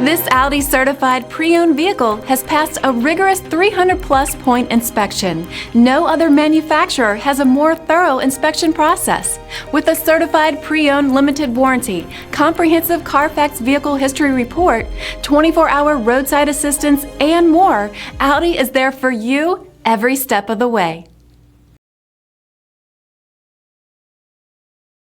This Audi certified pre-owned vehicle has passed a rigorous 300-plus point inspection. No other manufacturer has a more thorough inspection process. With a certified pre-owned limited warranty, comprehensive CARFAX vehicle history report, 24-hour roadside assistance, and more, Audi is there for you every step of the way.